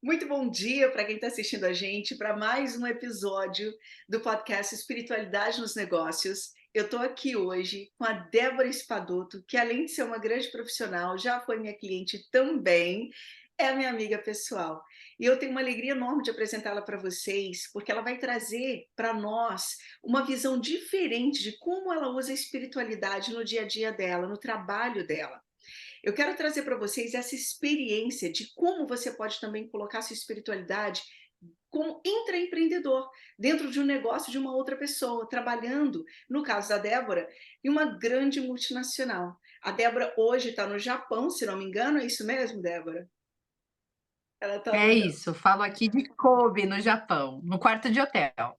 Muito bom dia para quem está assistindo a gente para mais um episódio do podcast Espiritualidade nos Negócios. Eu estou aqui hoje com a Débora Espadoto, que além de ser uma grande profissional, já foi minha cliente também, é a minha amiga pessoal. E eu tenho uma alegria enorme de apresentá-la para vocês, porque ela vai trazer para nós uma visão diferente de como ela usa a espiritualidade no dia a dia dela, no trabalho dela. Eu quero trazer para vocês essa experiência de como você pode também colocar sua espiritualidade como intraempreendedor, dentro de um negócio de uma outra pessoa, trabalhando, no caso da Débora, em uma grande multinacional. A Débora hoje está no Japão, se não me engano, é isso mesmo, Débora? Ela está É no isso, falo aqui de Kobe, no Japão, no quarto de hotel.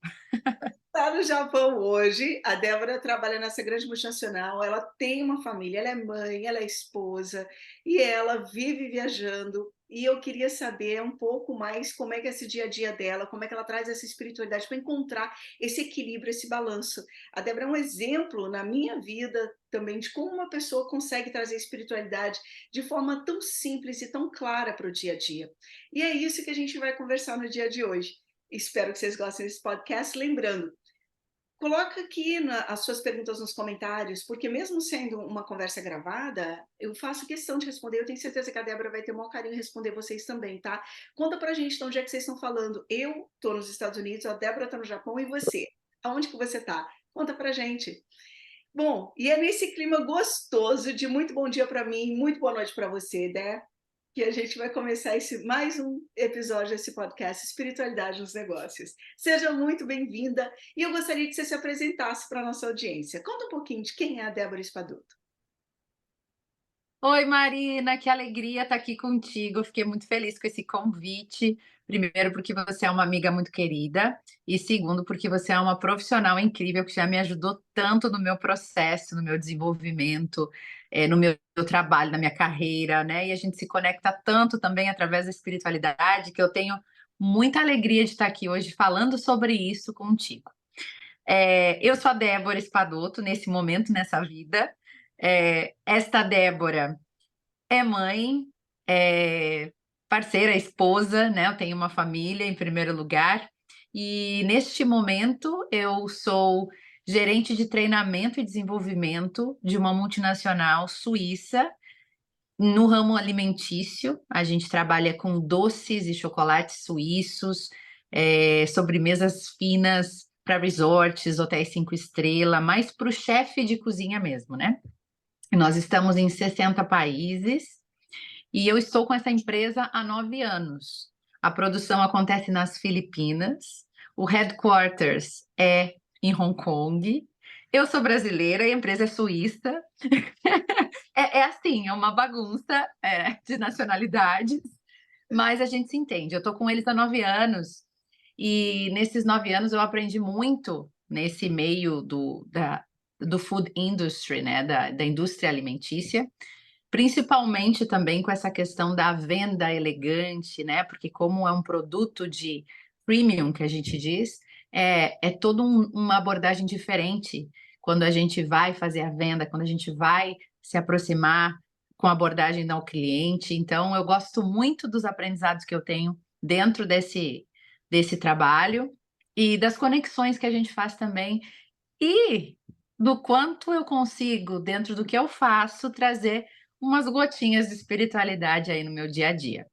Está no Japão hoje, a Débora trabalha nessa grande multinacional, ela tem uma família, ela é mãe, ela é esposa e ela vive viajando. E eu queria saber um pouco mais como é que é esse dia a dia dela, como é que ela traz essa espiritualidade para encontrar esse equilíbrio, esse balanço. A Débora é um exemplo na minha vida também de como uma pessoa consegue trazer espiritualidade de forma tão simples e tão clara para o dia a dia. E é isso que a gente vai conversar no dia de hoje. Espero que vocês gostem desse podcast. Lembrando, coloca aqui as suas perguntas nos comentários, porque mesmo sendo uma conversa gravada, eu faço questão de responder. Eu tenho certeza que a Débora vai ter o maior carinho em responder vocês também, tá? Conta pra gente de onde é que vocês estão falando. Eu tô nos Estados Unidos, a Débora tá no Japão e você? Aonde que você tá? Conta pra gente. Bom, e é nesse clima gostoso de muito bom dia para mim, muito boa noite para você, né? Que a gente vai começar mais um episódio desse podcast Espiritualidade nos Negócios. Seja muito bem-vinda e eu gostaria que você se apresentasse para a nossa audiência. Conta um pouquinho de quem é a Débora Espadoto. Oi, Marina, que alegria estar aqui contigo. Eu fiquei muito feliz com esse convite. Primeiro, porque você é uma amiga muito querida, e segundo, porque você é uma profissional incrível que já me ajudou tanto no meu processo, no meu desenvolvimento, no meu trabalho, na minha carreira, né? E a gente se conecta tanto também através da espiritualidade, que eu tenho muita alegria de estar aqui hoje falando sobre isso contigo. Eu sou a Débora Espadoto, nesse momento, nessa vida. Esta Débora é mãe, é parceira, esposa, né? Eu tenho uma família em primeiro lugar. E neste momento eu sou gerente de treinamento e desenvolvimento de uma multinacional suíça no ramo alimentício. A gente trabalha com doces e chocolates suíços, sobremesas finas para resorts, hotéis 5 estrelas, mais para o chefe de cozinha mesmo, né? Nós estamos em 60 países e eu estou com essa empresa há 9 anos. A produção acontece nas Filipinas, o headquarters é em Hong Kong. Eu sou brasileira e a empresa é suíça. É assim, é uma bagunça, de nacionalidades, mas a gente se entende. Eu estou com eles há 9 anos e nesses 9 anos eu aprendi muito nesse meio do food industry, né, da indústria alimentícia, principalmente também com essa questão da venda elegante, né, porque como é um produto de premium, que a gente diz, é toda uma abordagem diferente quando a gente vai fazer a venda, quando a gente vai se aproximar com a abordagem ao cliente. Então eu gosto muito dos aprendizados que eu tenho dentro desse trabalho e das conexões que a gente faz também e do quanto eu consigo, dentro do que eu faço, trazer umas gotinhas de espiritualidade aí no meu dia a dia.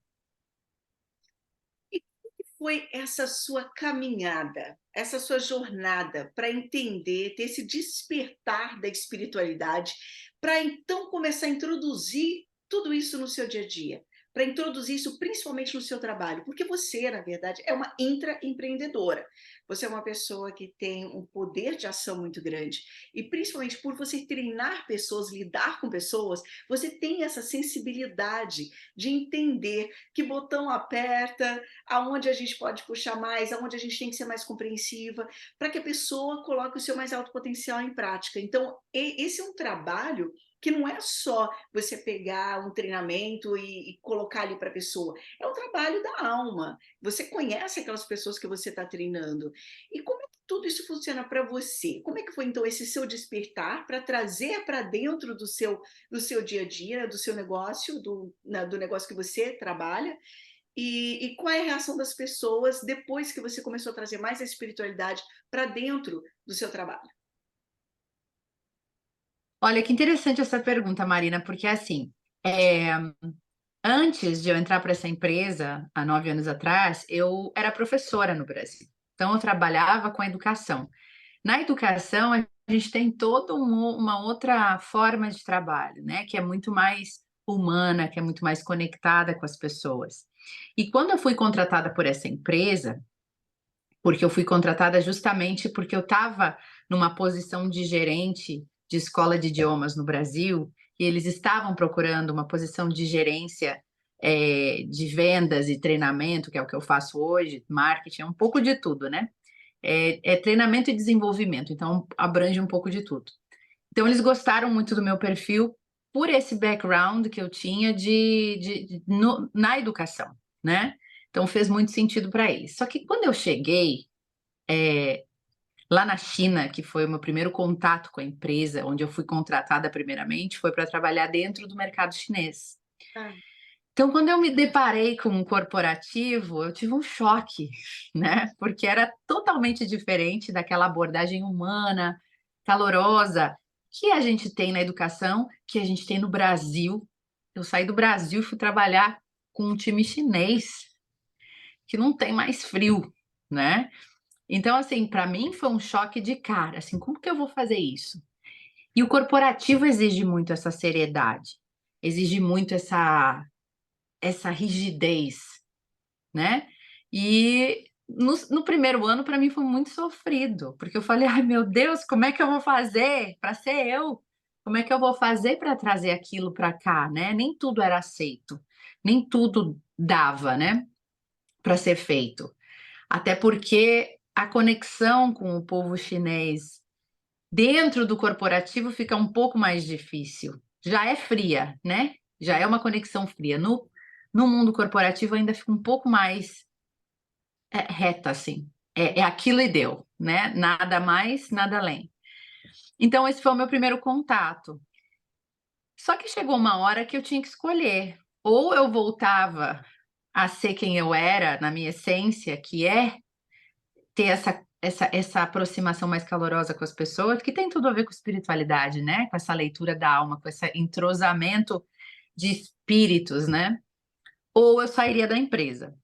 E como que foi essa sua caminhada, essa sua jornada para entender, ter esse despertar da espiritualidade, para então começar a introduzir tudo isso no seu dia a dia? Para introduzir isso principalmente no seu trabalho, porque você, na verdade, é uma intraempreendedora. Você é uma pessoa que tem um poder de ação muito grande. E principalmente por você treinar pessoas, lidar com pessoas, você tem essa sensibilidade de entender que botão aperta, aonde a gente pode puxar mais, aonde a gente tem que ser mais compreensiva, para que a pessoa coloque o seu mais alto potencial em prática. Então, esse é um trabalho que não é só você pegar um treinamento e colocar ali para a pessoa, é um trabalho da alma. Você conhece aquelas pessoas que você está treinando. E como é que tudo isso funciona para você? Como é que foi então esse seu despertar para trazer para dentro do seu dia a dia, do seu negócio, do negócio que você trabalha? E qual é a reação das pessoas depois que você começou a trazer mais a espiritualidade para dentro do seu trabalho? Olha, que interessante essa pergunta, Marina, porque assim, eh, antes de eu entrar para essa empresa, há 9 anos atrás, eu era professora no Brasil. Então eu trabalhava com a educação. Na educação, a gente tem toda uma outra forma de trabalho, né, que é muito mais humana, que é muito mais conectada com as pessoas. E quando eu fui contratada por essa empresa, porque eu fui contratada justamente porque eu estava numa posição de gerente de escola de idiomas no Brasil, e eles estavam procurando uma posição de gerência, de vendas e treinamento, que é o que eu faço hoje, marketing, é um pouco de tudo, né. É treinamento e desenvolvimento, então abrange um pouco de tudo. Então eles gostaram muito do meu perfil por esse background que eu tinha na educação, né. Então fez muito sentido para eles. Só que quando eu cheguei, eh, lá na China, que foi o meu primeiro contato com a empresa, onde eu fui contratada primeiramente, foi para trabalhar dentro do mercado chinês. Ah, Então, quando eu me deparei com um corporativo, eu tive um choque, né, porque era totalmente diferente daquela abordagem humana, calorosa, que a gente tem na educação, que a gente tem no Brasil. Eu saí do Brasil e fui trabalhar com um time chinês, que não tem mais frio, né. Então, assim, para mim foi um choque de cara, assim, como que eu vou fazer isso? E o corporativo exige muito essa seriedade, exige muito essa rigidez, né. E no primeiro ano para mim foi muito sofrido, porque eu falei: "Ai meu Deus, como é que eu vou fazer para ser eu? Como é que eu vou fazer para trazer aquilo para cá?", né. Nem tudo era aceito, nem tudo dava, né, para ser feito. Até porque a conexão com o povo chinês dentro do corporativo fica um pouco mais difícil. Já é fria, né, já é uma conexão fria. No mundo corporativo ainda fica um pouco mais, reta, assim. É aquilo e deu, né, nada mais, nada além. Então esse foi o meu primeiro contato. Só que chegou uma hora que eu tinha que escolher, ou eu voltava a ser quem eu era na minha essência, que é ter essa aproximação mais calorosa com as pessoas, que tem tudo a ver com espiritualidade, né, com essa leitura da alma, com esse entrosamento de espíritos, né, ou eu sairia da empresa.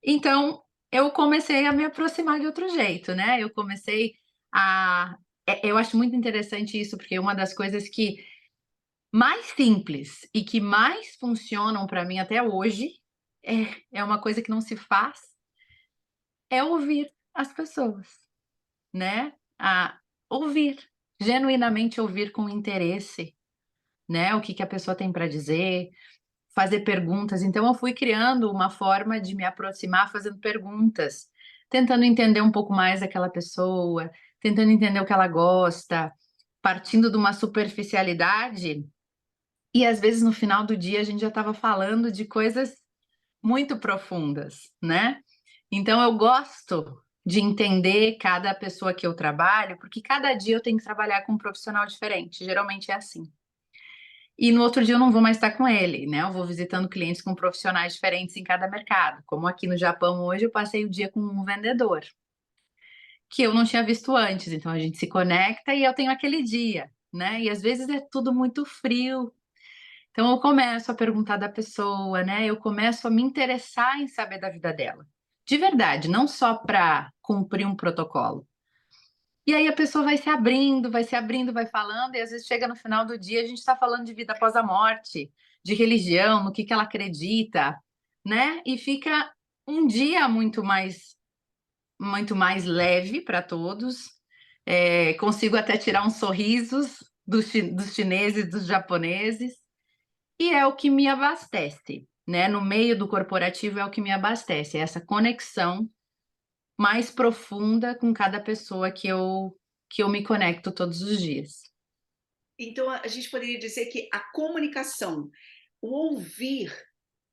Então, eu comecei a me aproximar de outro jeito, né, eu comecei a eu acho muito interessante isso, porque uma das coisas que mais simples e que mais funcionam para mim até hoje, é uma coisa que não se faz, é ouvir as pessoas. Né, a ouvir, genuinamente ouvir com interesse, né, o que que a pessoa tem para dizer, fazer perguntas. Então eu fui criando uma forma de me aproximar fazendo perguntas, tentando entender um pouco mais daquela pessoa, tentando entender o que ela gosta, partindo de uma superficialidade, e às vezes no final do dia a gente já estava falando de coisas muito profundas, né. Então eu gosto de entender cada pessoa que eu trabalho, porque cada dia eu tenho que trabalhar com um profissional diferente, geralmente é assim. E no outro dia eu não vou mais estar com ele, né, eu vou visitando clientes com profissionais diferentes em cada mercado, como aqui no Japão hoje eu passei o dia com um vendedor, que eu não tinha visto antes, então a gente se conecta e eu tenho aquele dia, né, e às vezes é tudo muito frio, então eu começo a perguntar da pessoa, né, eu começo a me interessar em saber da vida dela. De verdade, não só para cumprir um protocolo. E aí a pessoa vai se abrindo, vai falando, e às vezes chega no final do dia, a gente está falando de vida após a morte, de religião, no que ela acredita, né, e fica um dia muito mais leve para todos, consigo até tirar uns sorrisos dos chineses, dos japoneses, e é o que me abastece, né, no meio do corporativo é o que me abastece, é essa conexão mais profunda com cada pessoa que eu me conecto todos os dias. então a gente poderia dizer que a comunicação, o ouvir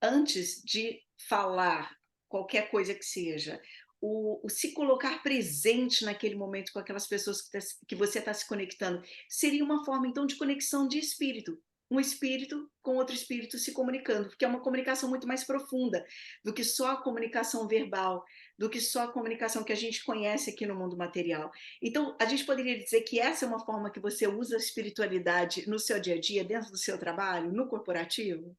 antes de falar qualquer coisa que seja, o se colocar presente naquele momento com aquelas pessoas que você está se conectando, seria uma forma então de conexão de espírito, um espírito com outro espírito se comunicando, porque é uma comunicação muito mais profunda do que só a comunicação verbal, do que só a comunicação que a gente conhece aqui no mundo material. Então, a gente poderia dizer que essa é uma forma que você usa a espiritualidade no seu dia a dia, dentro do seu trabalho, no corporativo?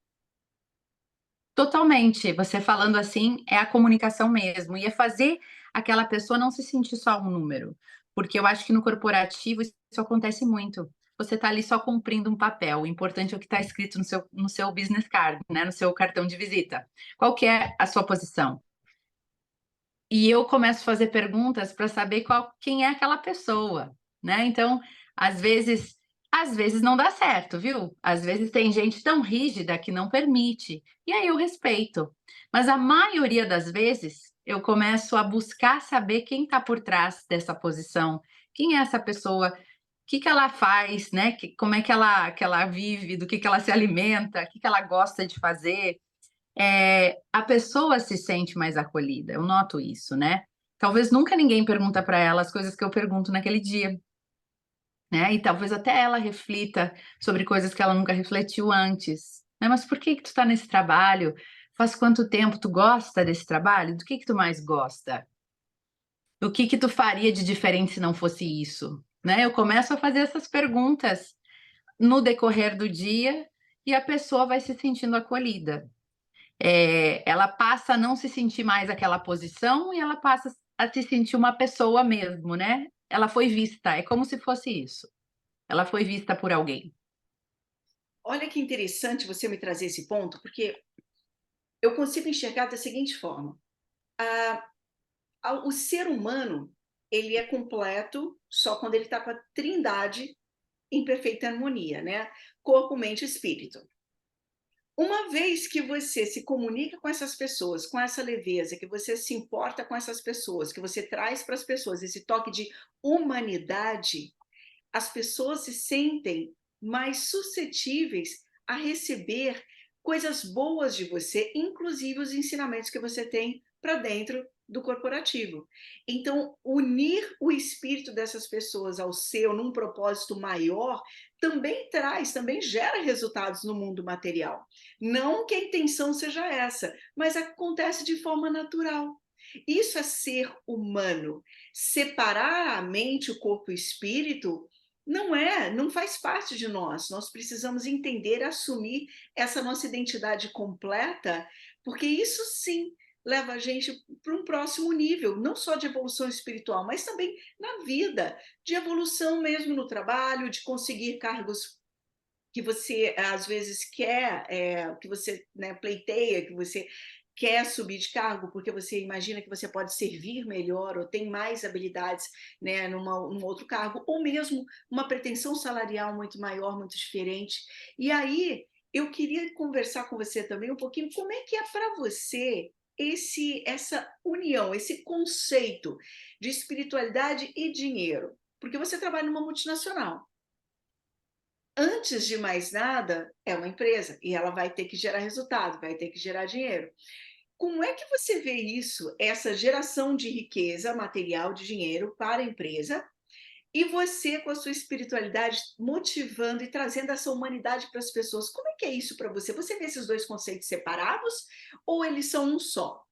Totalmente, você falando assim, é a comunicação mesmo, e é fazer aquela pessoa não se sentir só um número, porque eu acho que no corporativo isso acontece muito. Você está ali só cumprindo um papel, o importante é o que está escrito no seu business card, né, no seu cartão de visita. Qual que é a sua posição? E eu começo a fazer perguntas para saber quem é aquela pessoa, né. Então, às vezes às vezes não dá certo, viu. Às vezes tem gente tão rígida que não permite, e aí eu respeito. Mas a maioria das vezes, eu começo a buscar saber quem está por trás dessa posição, quem é essa pessoa, o que que ela faz, né, como é que ela vive, do que ela se alimenta, o que que ela gosta de fazer. A pessoa se sente mais acolhida, eu noto isso, né. Talvez nunca ninguém pergunta para ela as coisas que eu pergunto naquele dia, né, e talvez até ela reflita sobre coisas que ela nunca refletiu antes, né. "Mas por que que tu tá nesse trabalho? Faz quanto tempo? Tu gosta desse trabalho? Do que tu mais gosta? O que que tu faria de diferente se não fosse isso?", né. Eu começo a fazer essas perguntas no decorrer do dia, e a pessoa vai se sentindo acolhida. Ela passa a não se sentir mais aquela posição e ela passa a se sentir uma pessoa mesmo, né. Ela foi vista, é como se fosse isso. Ela foi vista por alguém. Olha que interessante você me trazer esse ponto, porque eu consigo enxergar da seguinte forma: o ser humano, ele é completo só quando ele está com a trindade em perfeita harmonia, né? Corpo, mente e espírito. Uma vez que você se comunica com essas pessoas, com essa leveza, que você se importa com essas pessoas, que você traz para as pessoas esse toque de humanidade, as pessoas se sentem mais suscetíveis a receber coisas boas de você, inclusive os ensinamentos que você tem para dentro do corporativo. Então, unir o espírito dessas pessoas ao seu num propósito maior também traz, também gera resultados no mundo material. Não que a intenção seja essa, mas acontece de forma natural. Isso é ser humano. Separar a mente, o corpo e o espírito não faz parte de nós. Nós precisamos entender, assumir essa nossa identidade completa, porque isso sim leva a gente para um próximo nível, não só de evolução espiritual, mas também na vida, de evolução mesmo no trabalho, de conseguir cargos que você às vezes quer, que você, né, pleiteia, que você quer subir de cargo, porque você imagina que você pode servir melhor ou tem mais habilidades, né, num outro cargo, ou mesmo uma pretensão salarial muito maior, muito diferente. E aí, eu queria conversar com você também um pouquinho como é que é para você essa união, esse conceito de espiritualidade e dinheiro, porque você trabalha numa multinacional. Antes de mais nada, é uma empresa e ela vai ter que gerar resultado, vai ter que gerar dinheiro. Como é que você vê isso, essa geração de riqueza material, de dinheiro para a empresa, e você com a sua espiritualidade motivando e trazendo essa humanidade para as pessoas? Como é que é isso para você? Você vê esses dois conceitos separados ou eles são um só?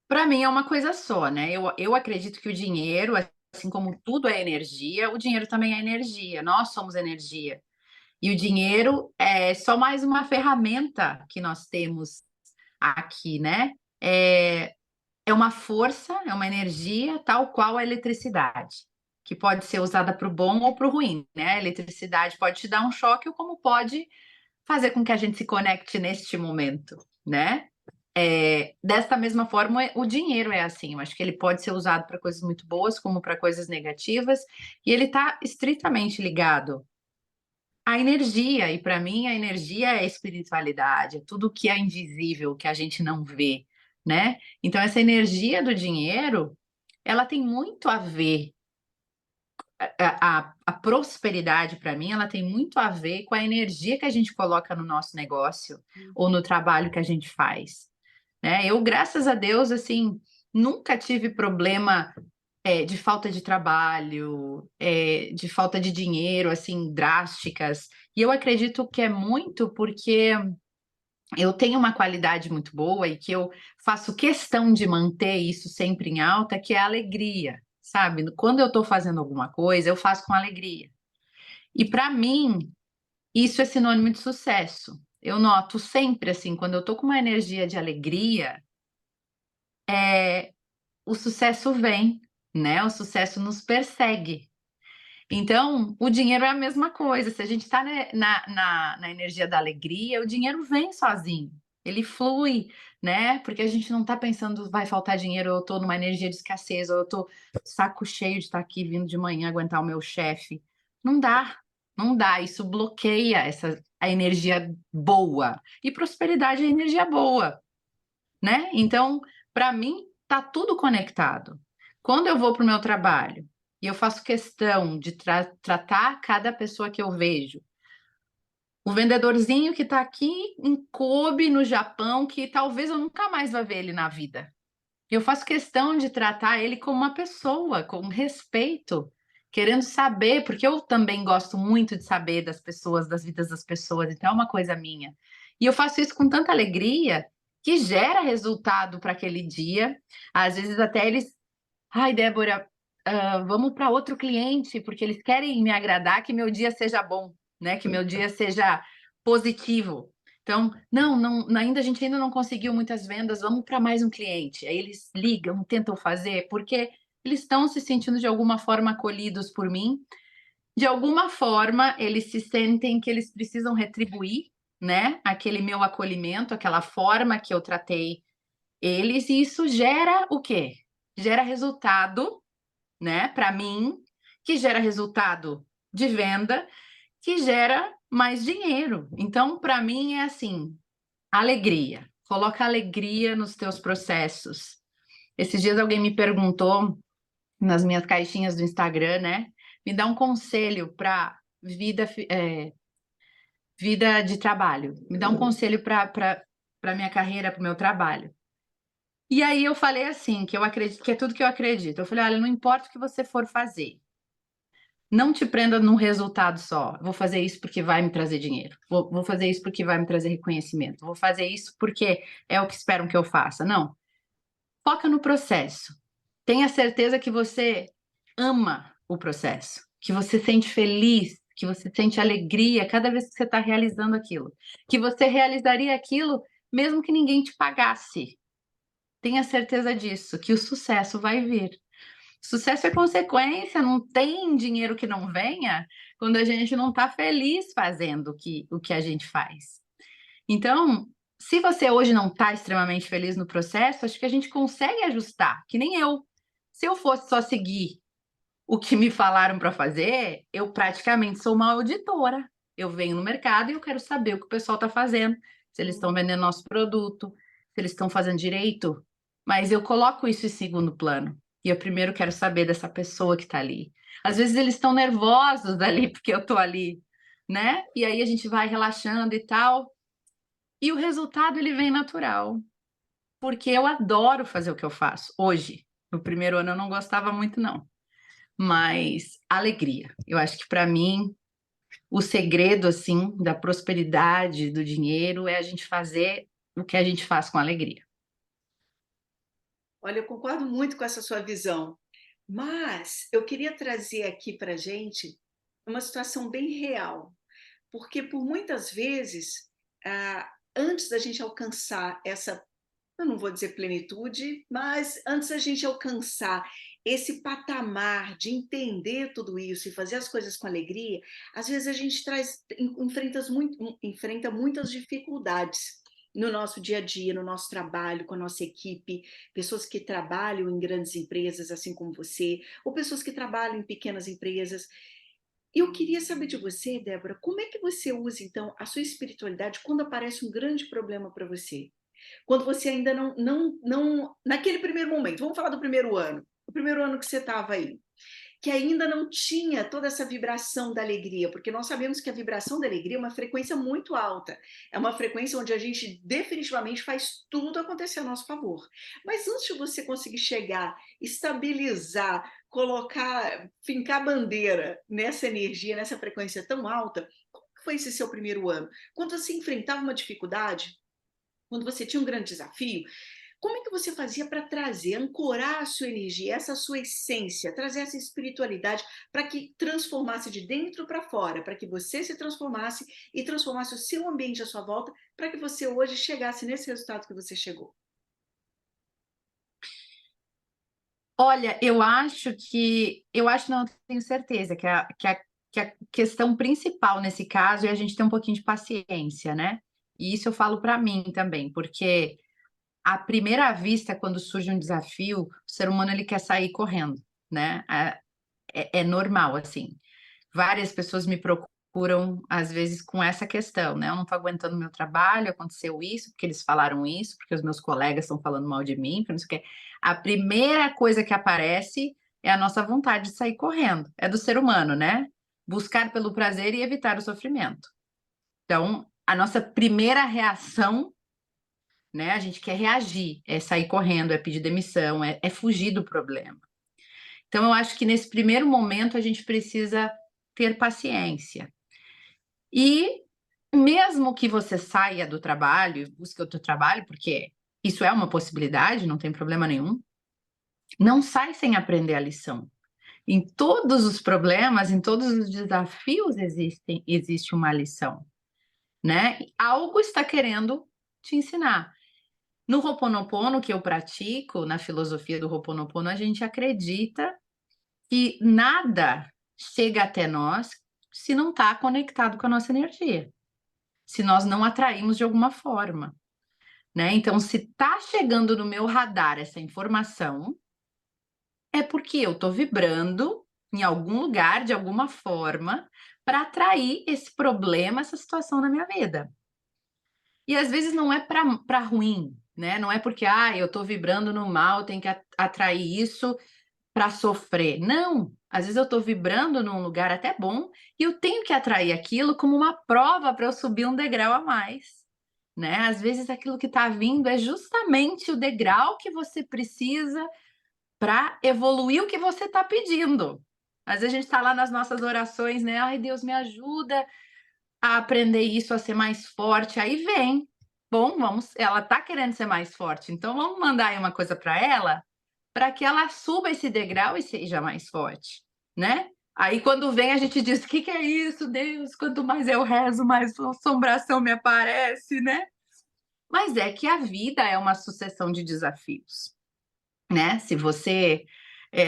Para mim é uma coisa só, né. Eu acredito que o dinheiro, assim como tudo é energia, o dinheiro também é energia, nós somos energia. E o dinheiro é só mais uma ferramenta que nós temos aqui, né. Eh É uma força, é uma energia tal qual a eletricidade, que pode ser usada para o bom ou para o ruim, né. A eletricidade pode te dar um choque ou como pode fazer com que a gente se conecte neste momento, né. Desta mesma forma, o dinheiro é assim, eu acho que ele pode ser usado para coisas muito boas, como para coisas negativas, e ele está estritamente ligado à energia, e para mim a energia é a espiritualidade, é tudo que é invisível, que a gente não vê, né. Então essa energia do dinheiro, ela tem muito a ver, a prosperidade para mim, ela tem muito a ver com a energia que a gente coloca no nosso negócio, ou no trabalho que a gente faz, né. Eu, graças a Deus, assim, nunca tive problema, de falta de trabalho, de falta de dinheiro, assim, drásticas. E eu acredito que é muito porque eu tenho uma qualidade muito boa e que eu faço questão de manter isso sempre em alta, que é a alegria, sabe? Quando eu estou fazendo alguma coisa, eu faço com alegria. E para mim, isso é sinônimo de sucesso. Eu noto sempre assim, quando eu estou com uma energia de alegria, o sucesso vem, né? O sucesso nos persegue. Então, o dinheiro é a mesma coisa. Se a gente está na energia da alegria, o dinheiro vem sozinho. Ele flui, né? Porque a gente não está pensando, vai faltar dinheiro, ou eu estou numa energia de escassez, ou eu estou saco cheio de estar aqui vindo de manhã aguentar o meu chefe. Não dá, não dá. Isso bloqueia a energia boa. E prosperidade é energia boa, né? Então, para mim, tá tudo conectado. Quando eu vou para o meu trabalho e eu faço questão de tratar cada pessoa que eu vejo, o vendedorzinho que está aqui em Kobe, no Japão, que talvez eu nunca mais vá ver ele na vida. Eu faço questão de tratar ele como uma pessoa, com respeito, querendo saber, porque eu também gosto muito de saber das pessoas, das vidas das pessoas, então é uma coisa minha. E eu faço isso com tanta alegria que gera resultado para aquele dia. Às vezes até eles, ai, Débora, vamos para outro cliente, porque eles querem me agradar, que meu dia seja bom, né? Que meu dia seja positivo. Então, não, ainda a gente ainda não conseguiu muitas vendas, vamos para mais um cliente. Aí eles ligam, tentam fazer, porque eles estão se sentindo de alguma forma acolhidos por mim. De alguma forma, eles se sentem que eles precisam retribuir, né? Aquele meu acolhimento, aquela forma que eu tratei eles, e isso gera o quê? Gera resultado, né, para mim, que gera resultado de venda, que gera mais dinheiro. Então, para mim é assim, alegria. Coloca alegria nos teus processos. Esses dias alguém me perguntou nas minhas caixinhas do Instagram, né? Me dá um conselho para vida de trabalho. Me dá um conselho para minha carreira, para o meu trabalho. E aí eu falei assim, que eu acredito, que é tudo que eu acredito. Eu falei, olha, não importa o que você for fazer, não te prenda num resultado só. Vou fazer isso porque vai me trazer dinheiro. Vou fazer isso porque vai me trazer reconhecimento. Vou fazer isso porque é o que esperam que eu faça. Não. Foca no processo. Tenha certeza que você ama o processo, que você sente feliz, que você sente alegria cada vez que você está realizando aquilo, que você realizaria aquilo mesmo que ninguém te pagasse. Tenha certeza disso, que o sucesso vai vir. Sucesso é consequência, não tem dinheiro que não venha quando a gente não está feliz fazendo o que a gente faz. Então, se você hoje não está extremamente feliz no processo, acho que a gente consegue ajustar, que nem eu. Se eu fosse só seguir o que me falaram para fazer, eu praticamente sou uma auditora. Eu venho no mercado e eu quero saber o que o pessoal está fazendo, se eles estão vendendo nosso produto, se eles estão fazendo direito. Mas eu coloco isso em segundo plano. E eu primeiro quero saber dessa pessoa que está ali. Às vezes eles estão nervosos ali porque eu estou ali, né? E aí a gente vai relaxando e tal. E o resultado ele vem natural, porque eu adoro fazer o que eu faço hoje. No primeiro ano eu não gostava muito, não. Mas alegria. Eu acho que para mim o segredo assim da prosperidade, do dinheiro é a gente fazer o que a gente faz com alegria. Olha, eu concordo muito com essa sua visão, mas eu queria trazer aqui para gente uma situação bem real, porque por muitas vezes, antes da gente alcançar essa, eu não vou dizer plenitude, mas antes da gente alcançar esse patamar de entender tudo isso e fazer as coisas com alegria, às vezes a gente enfrenta muitas dificuldades no nosso dia a dia, no nosso trabalho, com a nossa equipe, pessoas que trabalham em grandes empresas, assim como você, ou pessoas que trabalham em pequenas empresas. Eu queria saber de você, Débora, como é que você usa, então, a sua espiritualidade quando aparece um grande problema para você? Quando você ainda naquele primeiro momento, vamos falar do primeiro ano, o primeiro ano que você estava aí. que ainda não tinha toda essa vibração da alegria, porque nós sabemos que a vibração da alegria é uma frequência muito alta, é uma frequência onde a gente definitivamente faz tudo acontecer a nosso favor. Mas antes de você conseguir chegar, estabilizar, colocar, fincar bandeira nessa energia, nessa frequência tão alta, como que foi esse seu primeiro ano? Quando você enfrentava uma dificuldade, quando você tinha um grande desafio, como é que você fazia para trazer, ancorar a sua energia, essa sua essência, trazer essa espiritualidade para que transformasse de dentro para fora, para que você se transformasse e transformasse o seu ambiente à sua volta, para que você hoje chegasse nesse resultado que você chegou? Olha, eu acho não, eu tenho certeza que a questão principal nesse caso é a gente ter um pouquinho de paciência, né. E isso eu falo para mim também, porque à primeira vista, quando surge um desafio, o ser humano ele quer sair correndo, né, é normal, assim. Várias pessoas me procuram, às vezes, com essa questão, né: "Eu não estou aguentando o meu trabalho, aconteceu isso, porque eles falaram isso, porque os meus colegas estão falando mal de mim, porque não sei o quê". A primeira coisa que aparece é a nossa vontade de sair correndo, é do ser humano, né, buscar pelo prazer e evitar o sofrimento. Então, a nossa primeira reação, né, a gente quer reagir, é sair correndo, é pedir demissão, é fugir do problema. Então eu acho que nesse primeiro momento a gente precisa ter paciência. E mesmo que você saia do trabalho e busque outro trabalho, porque isso é uma possibilidade, não tem problema nenhum, não sai sem aprender a lição. Em todos os problemas, em todos os desafios existe uma lição, né? Algo está querendo te ensinar. No Ho'oponopono que eu pratico, na filosofia do Ho'oponopono, a gente acredita que nada chega até nós se não está conectado com a nossa energia, se nós não atraímos de alguma forma, né. Então se está chegando no meu radar essa informação, é porque eu estou vibrando em algum lugar, de alguma forma, para atrair esse problema, essa situação na minha vida. E às vezes não é para ruim, né, não é porque: "Ah, eu estou vibrando no mal, tenho que atrair isso para sofrer". Não, às vezes eu estou vibrando num lugar até bom e eu tenho que atrair aquilo como uma prova para eu subir um degrau a mais, né. Às vezes aquilo que está vindo é justamente o degrau que você precisa para evoluir o que você está pedindo. Às vezes a gente está lá nas nossas orações, né: "Ai, Deus me ajuda a aprender isso, a ser mais forte", aí vem. Bom, vamos, ela está querendo ser mais forte, então vamos mandar aí uma coisa para que ela suba esse degrau e seja mais forte, né. Aí quando vem a gente diz: que é isso, Deus? Quanto mais eu rezo, mais assombração me aparece", né. Mas é que a vida é uma sucessão de desafios, né. Se você,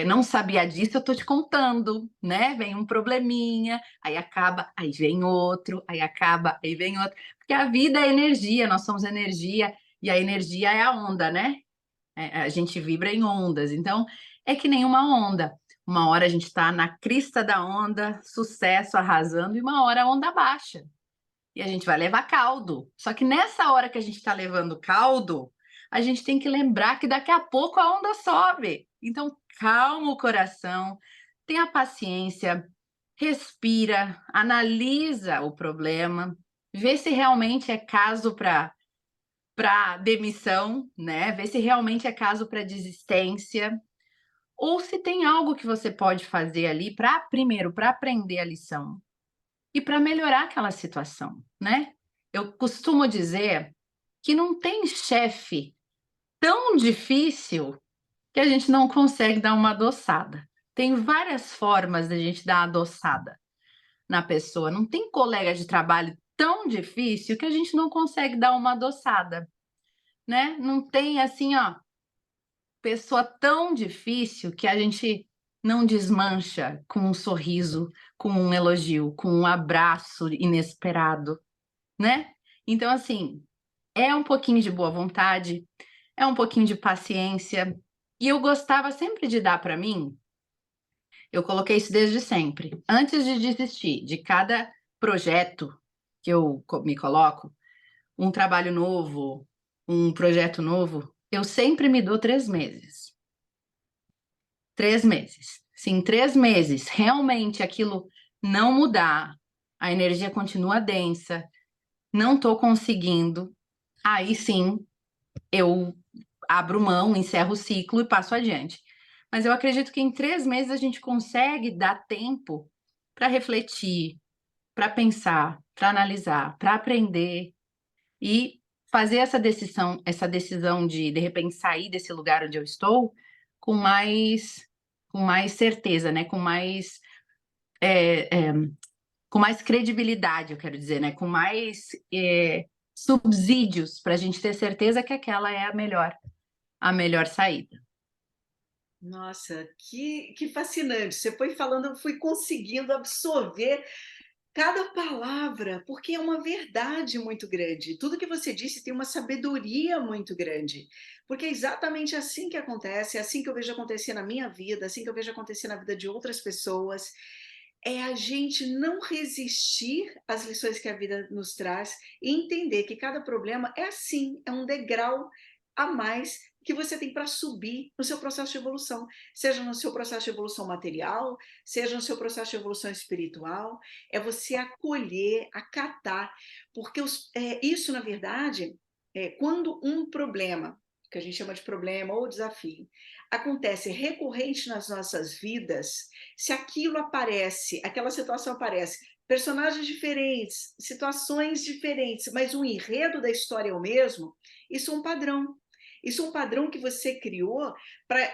não sabia disso, eu estou te contando, né. Vem um probleminha, aí acaba, aí vem outro, aí acaba, aí vem outro, porque a vida é energia, nós somos energia, e a energia é a onda, né. A gente vibra em ondas, então é que nem uma onda. Uma hora a gente está na crista da onda, sucesso, arrasando, e uma hora a onda baixa. E a gente vai levar caldo. Só que nessa hora que a gente está levando caldo, a gente tem que lembrar que daqui a pouco a onda sobe. Então, calma o coração, tenha paciência, respira, analisa o problema, vê se realmente é caso para demissão, né, ver se realmente é caso para desistência, ou se tem algo que você pode fazer ali para primeiro, para aprender a lição e para melhorar aquela situação, né. Eu costumo dizer que não tem chefe tão difícil que a gente não consegue dar uma adoçada. Tem várias formas da gente dar uma adoçada na pessoa, não tem colega de trabalho tão difícil que a gente não consegue dar uma adoçada, né. Não tem assim, ó, pessoa tão difícil que a gente não desmancha com um sorriso, com um elogio, com um abraço inesperado, né. Então, assim, é um pouquinho de boa vontade, é um pouquinho de paciência, e eu gostava sempre de dar para mim, eu coloquei isso desde sempre, antes de desistir de cada projeto que eu me coloco, um trabalho novo, um projeto novo, eu sempre me dou 3 meses. 3 meses. Se em 3 meses realmente aquilo não mudar, a energia continua densa, não estou conseguindo, aí sim eu abro mão, encerro o ciclo e passo adiante. Mas eu acredito que em 3 meses a gente consegue dar tempo para refletir, para pensar, para analisar, para aprender e fazer essa decisão de repente sair desse lugar onde eu estou com mais com mais certeza, né? É, é, com mais credibilidade, eu quero dizer, né? Com mais subsídios para a gente ter certeza que aquela é a melhor saída. Nossa, que fascinante. Você foi falando, eu fui conseguindo absorver cada palavra, porque é uma verdade muito grande. Tudo que você disse tem uma sabedoria muito grande, porque é exatamente assim que acontece, é assim que eu vejo acontecer na minha vida, assim que eu vejo acontecer na vida de outras pessoas. É a gente não resistir às lições que a vida nos traz e entender que cada problema é assim, é um degrau a mais que você tem para subir no seu processo de evolução, seja no seu processo de evolução material, seja no seu processo de evolução espiritual, é você acolher, acatar, porque isso, na verdade, quando um problema, que a gente chama de problema ou desafio, acontece recorrente nas nossas vidas, se aquilo aparece, aquela situação aparece, personagens diferentes, situações diferentes, mas o enredo da história é o mesmo, isso é um padrão. Isso é um padrão que você criou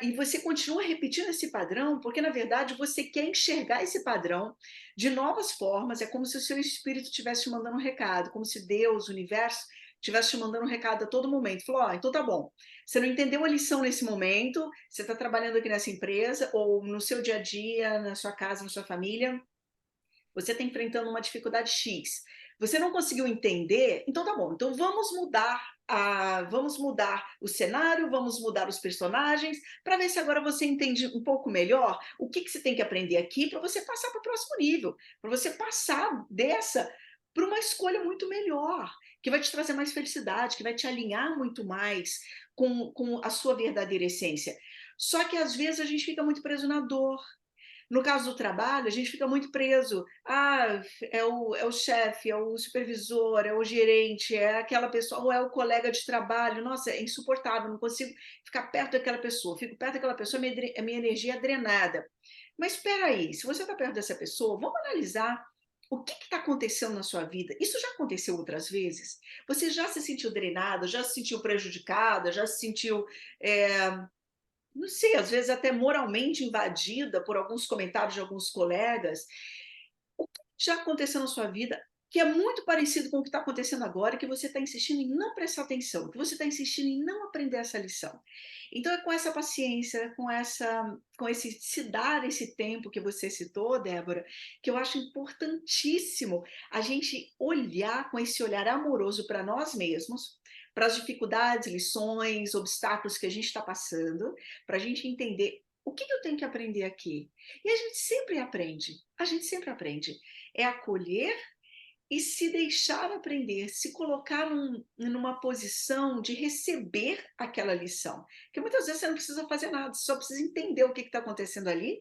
e você continua repetindo esse padrão, porque na verdade você quer enxergar esse padrão de novas formas. É como se o seu espírito estivesse te mandando um recado, como se Deus, o universo, estivesse te mandando um recado a todo momento. Falou: oh, então tá bom. Você não entendeu a lição nesse momento, você está trabalhando aqui nessa empresa, ou no seu dia a dia, na sua casa, na sua família, você está enfrentando uma dificuldade X. Você não conseguiu entender, então tá bom. Então vamos mudar o cenário, vamos mudar os personagens, para ver se agora você entende um pouco melhor o que você tem que aprender aqui para você passar para o próximo nível, para você passar dessa para uma escolha muito melhor, que vai te trazer mais felicidade, que vai te alinhar muito mais com a sua verdadeira essência. Só que às vezes a gente fica muito preso na dor. No caso do trabalho, a gente fica muito preso. Ah, é o chefe, é o supervisor, é o gerente, é aquela pessoa, ou é o colega de trabalho. Nossa, é insuportável, não consigo ficar perto daquela pessoa. Fico perto daquela pessoa, a minha energia é drenada. Mas espera aí, se você está perto dessa pessoa, vamos analisar o que está acontecendo na sua vida. Isso já aconteceu outras vezes? Você já se sentiu drenada, já se sentiu prejudicada, já se sentiu não sei, às vezes até moralmente invadida por alguns comentários de alguns colegas. O que já aconteceu na sua vida que é muito parecido com o que está acontecendo agora, que você está insistindo em não prestar atenção, que você está insistindo em não aprender essa lição. Então é com essa paciência, com esse se dar esse tempo que você citou, Débora, que eu acho importantíssimo a gente olhar com esse olhar amoroso para nós mesmos, para as dificuldades, lições, obstáculos que a gente está passando, para a gente entender o que eu tenho que aprender aqui. E a gente sempre aprende, a gente sempre aprende. É acolher e se deixar aprender, se colocar numa posição de receber aquela lição. Porque muitas vezes você não precisa fazer nada, você só precisa entender o que está acontecendo ali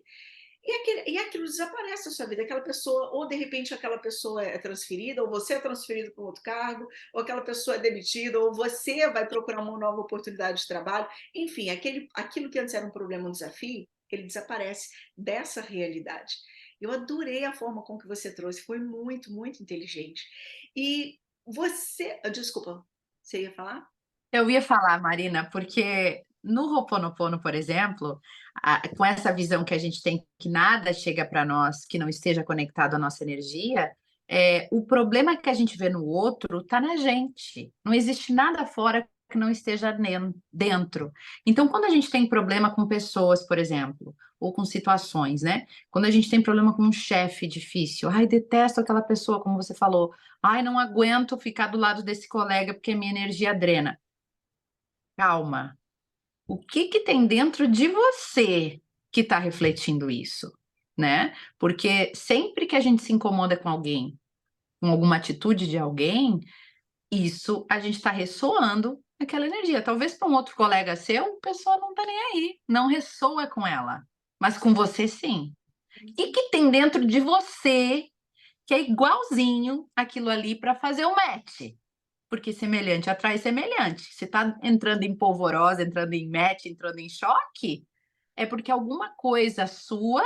e aquilo desaparece da sua vida. Aquela pessoa, ou de repente aquela pessoa é transferida, ou você é transferido para um outro cargo, ou aquela pessoa é demitida, ou você vai procurar uma nova oportunidade de trabalho. Enfim, aquilo que antes era um problema, um desafio, ele desaparece dessa realidade. Eu adorei a forma com que você trouxe, foi muito, muito inteligente. E você. Desculpa, você ia falar? Eu ia falar, Marina, porque no Ho'oponopono, por exemplo, com essa visão que a gente tem que nada chega para nós que não esteja conectado à nossa energia, o problema que a gente vê no outro está na gente. Não existe nada fora que não esteja dentro. Então, quando a gente tem problema com pessoas, por exemplo, ou com situações, né? Quando a gente tem problema com um chefe difícil, ai, detesto aquela pessoa, como você falou, ai, não aguento ficar do lado desse colega porque minha energia drena. Calma. O que que tem dentro de você que está refletindo isso, né? Porque sempre que a gente se incomoda com alguém, com alguma atitude de alguém, isso a gente está ressoando aquela energia. Talvez para um outro colega seu, a pessoa não está nem aí, não ressoa com ela. mas com você sim. O que que tem dentro de você que é igualzinho aquilo ali para fazer o match? Porque semelhante atrai semelhante. Se está entrando em polvorosa, entrando em match, entrando em choque, é porque alguma coisa sua,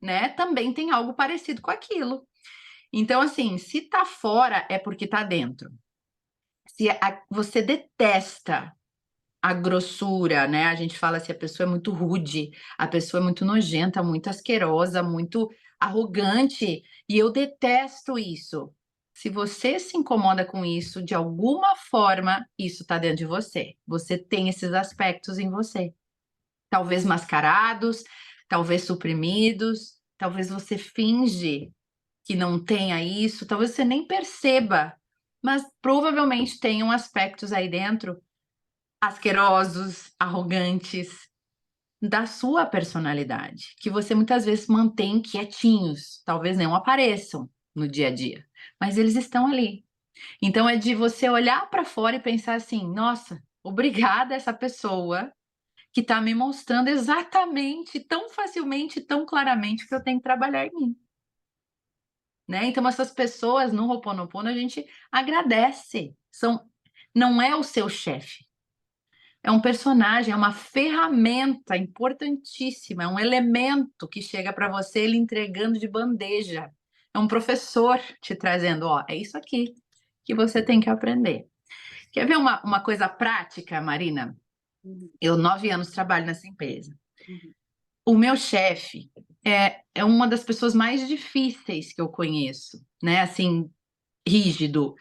né, também tem algo parecido com aquilo. Então, assim, se tá fora, é porque tá dentro. Se você detesta a grossura, né? A gente fala se a pessoa é muito rude, a pessoa é muito nojenta, muito asquerosa, muito arrogante, e eu detesto isso. Se você se incomoda com isso, de alguma forma, isso está dentro de você. Você tem esses aspectos em você. Talvez mascarados, talvez suprimidos, talvez você finge que não tenha isso, talvez você nem perceba, mas provavelmente tenham aspectos aí dentro asquerosos, arrogantes, da sua personalidade, que você muitas vezes mantém quietinhos, talvez não apareçam no dia a dia, mas eles estão ali. Então é de você olhar para fora e pensar assim: nossa, obrigada a essa pessoa que está me mostrando exatamente, tão facilmente, tão claramente que eu tenho que trabalhar em mim. Né? Então essas pessoas no Ho'oponopono a gente agradece. Não é o seu chefe, é um personagem, é uma ferramenta importantíssima, é um elemento que chega para você ele entregando de bandeja. É um professor te trazendo, ó, é isso aqui que você tem que aprender. Quer ver uma coisa prática, Marina? Uhum, Eu, 9 anos, trabalho nessa empresa. uhum, O meu chefe é uma das pessoas mais difíceis que eu conheço, né? Assim, rígido,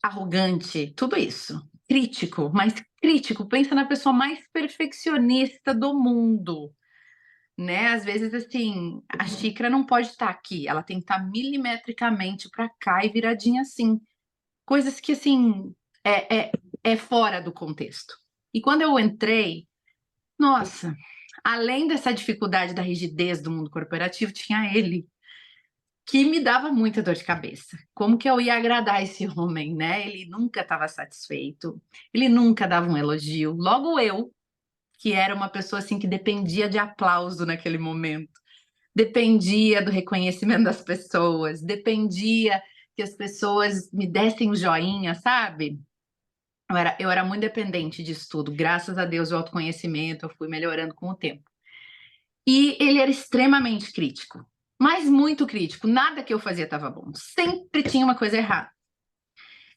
arrogante, tudo isso. Crítico, mas crítico, pensa na pessoa mais perfeccionista do mundo, né? Às vezes, assim, a xícara não pode estar aqui, ela tem que estar milimetricamente para cá e viradinha assim. Coisas que, assim, é, é, é fora do contexto. E quando eu entrei, nossa, além dessa dificuldade da rigidez do mundo corporativo, tinha ele, que me dava muita dor de cabeça. Como que eu ia agradar esse homem, né? Ele nunca estava satisfeito, ele nunca dava um elogio. Logo eu, que era uma pessoa assim que dependia de aplauso naquele momento, dependia do reconhecimento das pessoas, dependia que as pessoas me dessem um joinha, sabe? Eu era muito dependente disso tudo. Graças a Deus, o autoconhecimento, eu fui melhorando com o tempo. E ele era extremamente crítico, mas muito crítico. Nada que eu fazia estava bom. Sempre tinha uma coisa errada.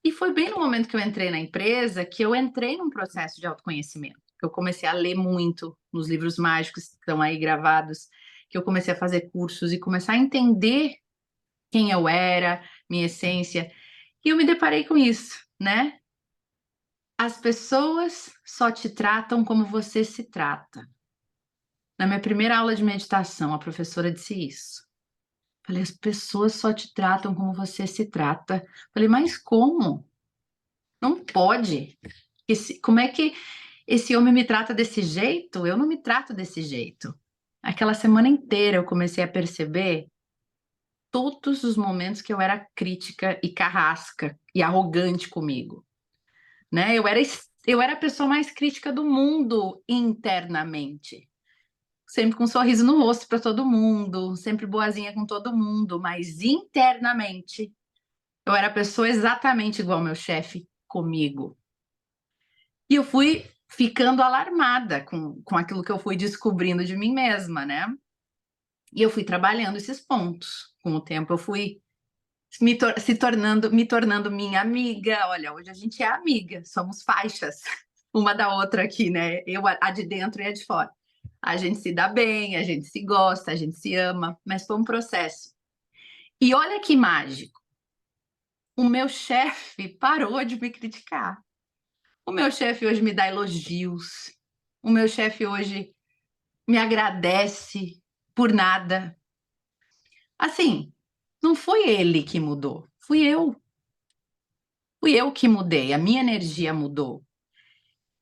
E foi bem no momento que eu entrei na empresa que eu entrei num processo de autoconhecimento. Que eu comecei a ler muito nos livros mágicos que estão aí gravados, que eu comecei a fazer cursos e começar a entender quem eu era, minha essência. E eu me deparei com isso, né? As pessoas só te tratam como você se trata. Na minha primeira aula de meditação, a professora disse isso. Falei, as pessoas só te tratam como você se trata. Falei, mas como? Não pode. Como é que esse homem me trata desse jeito? Eu não me trato desse jeito. Aquela semana inteira eu comecei a perceber todos os momentos que eu era crítica e carrasca e arrogante comigo, né? Eu era a pessoa mais crítica do mundo internamente. Sempre com um sorriso no rosto para todo mundo, sempre boazinha com todo mundo, mas internamente eu era a pessoa exatamente igual ao meu chefe comigo. E eu fui ficando alarmada com aquilo que eu fui descobrindo de mim mesma, né? E eu fui trabalhando esses pontos. Com o tempo, eu fui me tornando minha amiga. Olha, hoje a gente é amiga, somos faixas uma da outra aqui, né? Eu, a de dentro e a de fora. A gente se dá bem, a gente se gosta, a gente se ama, mas foi um processo. E olha que mágico, o meu chefe parou de me criticar. O meu chefe hoje me dá elogios. O meu chefe hoje me agradece por nada. Assim, não foi ele que mudou, fui eu. Fui eu que mudei, a minha energia mudou.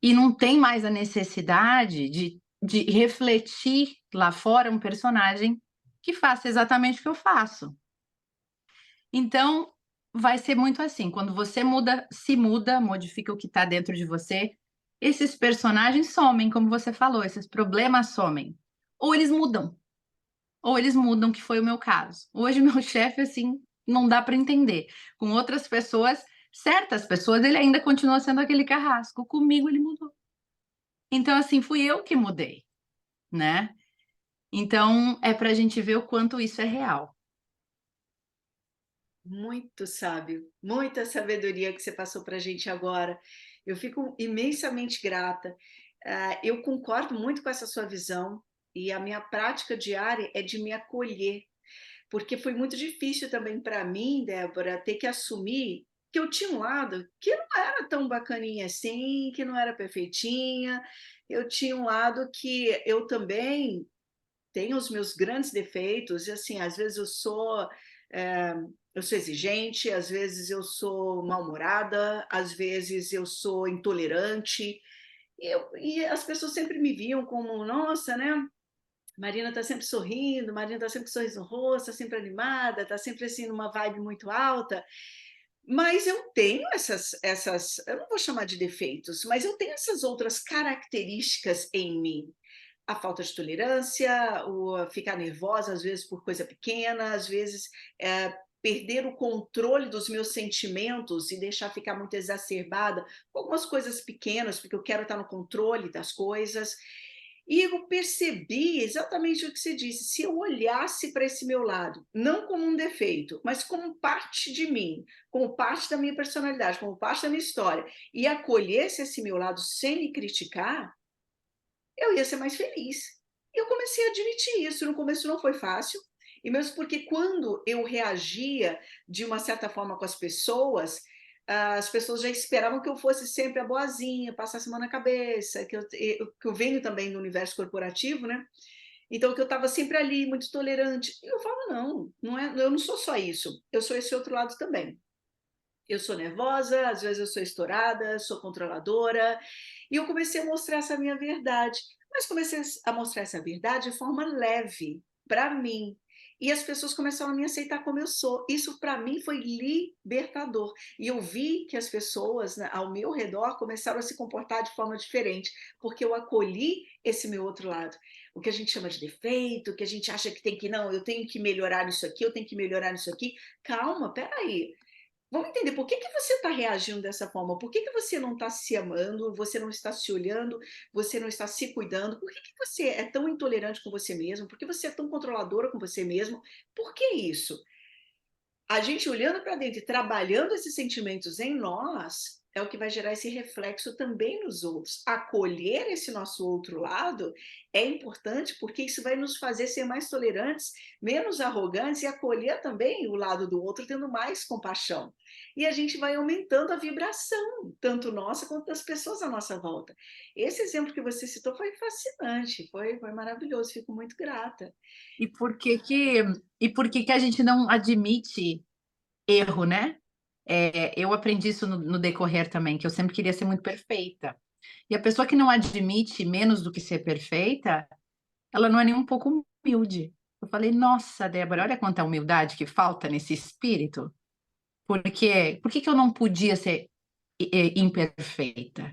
E não tem mais a necessidade de refletir lá fora um personagem que faça exatamente o que eu faço. Então, vai ser muito assim, quando você muda, se muda, modifica o que está dentro de você, esses personagens somem, como você falou, esses problemas somem. ou eles mudam, que foi o meu caso. Hoje meu chefe, assim, não dá para entender. Com outras pessoas, certas pessoas, ele ainda continua sendo aquele carrasco, comigo ele mudou. Então, assim, fui eu que mudei, né. Então, é para a gente ver o quanto isso é real. Muito sábio, muita sabedoria que você passou para a gente agora. Eu fico imensamente grata. Eu concordo muito com essa sua visão e a minha prática diária é de me acolher, porque foi muito difícil também para mim, Débora, ter que assumir que eu tinha um lado que não era tão bacaninha assim, que não era perfeitinha. Eu tinha um lado que eu também tenho os meus grandes defeitos, e assim, às vezes eh, eu sou exigente, às vezes eu sou mal-humorada, às vezes eu sou intolerante, e as pessoas sempre me viam como, nossa, né? Marina está sempre sorrindo, Marina está sempre com sorriso no rosto, está sempre animada, está sempre assim numa vibe muito alta. Mas eu tenho eu não vou chamar de defeitos, mas eu tenho essas outras características em mim. A falta de tolerância, o ficar nervosa, às vezes, por coisa pequena, às vezes, perder o controle dos meus sentimentos e deixar ficar muito exacerbada com algumas coisas pequenas, porque eu quero estar no controle das coisas. E eu percebi exatamente o que você disse, se eu olhasse para esse meu lado, não como um defeito, mas como parte de mim, como parte da minha personalidade, como parte da minha história, e acolhesse esse meu lado sem me criticar, eu ia ser mais feliz. E eu comecei a admitir isso. No começo não foi fácil, e mesmo porque quando eu reagia de uma certa forma com as pessoas já esperavam que eu fosse sempre a boazinha, passasse a mão na cabeça, que eu venho também do universo corporativo, né? Então, que eu estava sempre ali, muito tolerante. E eu falo, não, não é, eu não sou só isso, eu sou esse outro lado também. Eu sou nervosa, às vezes eu sou estourada, sou controladora, e eu comecei a mostrar essa minha verdade, mas comecei a mostrar essa verdade de forma leve, para mim. E as pessoas começaram a me aceitar como eu sou. Isso para mim foi libertador. E eu vi que as pessoas, né, ao meu redor começaram a se comportar de forma diferente, porque eu acolhi esse meu outro lado. O que a gente chama de defeito, o que a gente acha que tem que, não, eu tenho que melhorar nisso aqui, eu tenho que melhorar nisso aqui. Calma, peraí. Vamos entender por que que você está reagindo dessa forma, por que que você não está se amando, você não está se olhando, você não está se cuidando, por que que você é tão intolerante com você mesmo, por que você é tão controladora com você mesmo, por que isso? A gente olhando para dentro e trabalhando esses sentimentos em nós, é o que vai gerar esse reflexo também nos outros. Acolher esse nosso outro lado é importante, porque isso vai nos fazer ser mais tolerantes, menos arrogantes e acolher também o lado do outro, tendo mais compaixão. E a gente vai aumentando a vibração, tanto nossa quanto das pessoas à nossa volta. Esse exemplo que você citou foi fascinante, foi maravilhoso, fico muito grata. E por que que a gente não admite erro, né? Eu aprendi isso no decorrer também, que eu sempre queria ser muito perfeita. E a pessoa que não admite menos do que ser perfeita, ela não é nem um pouco humilde. Eu falei: "Nossa, Débora, olha quanta humildade que falta nesse espírito, porque por que que eu não podia ser imperfeita?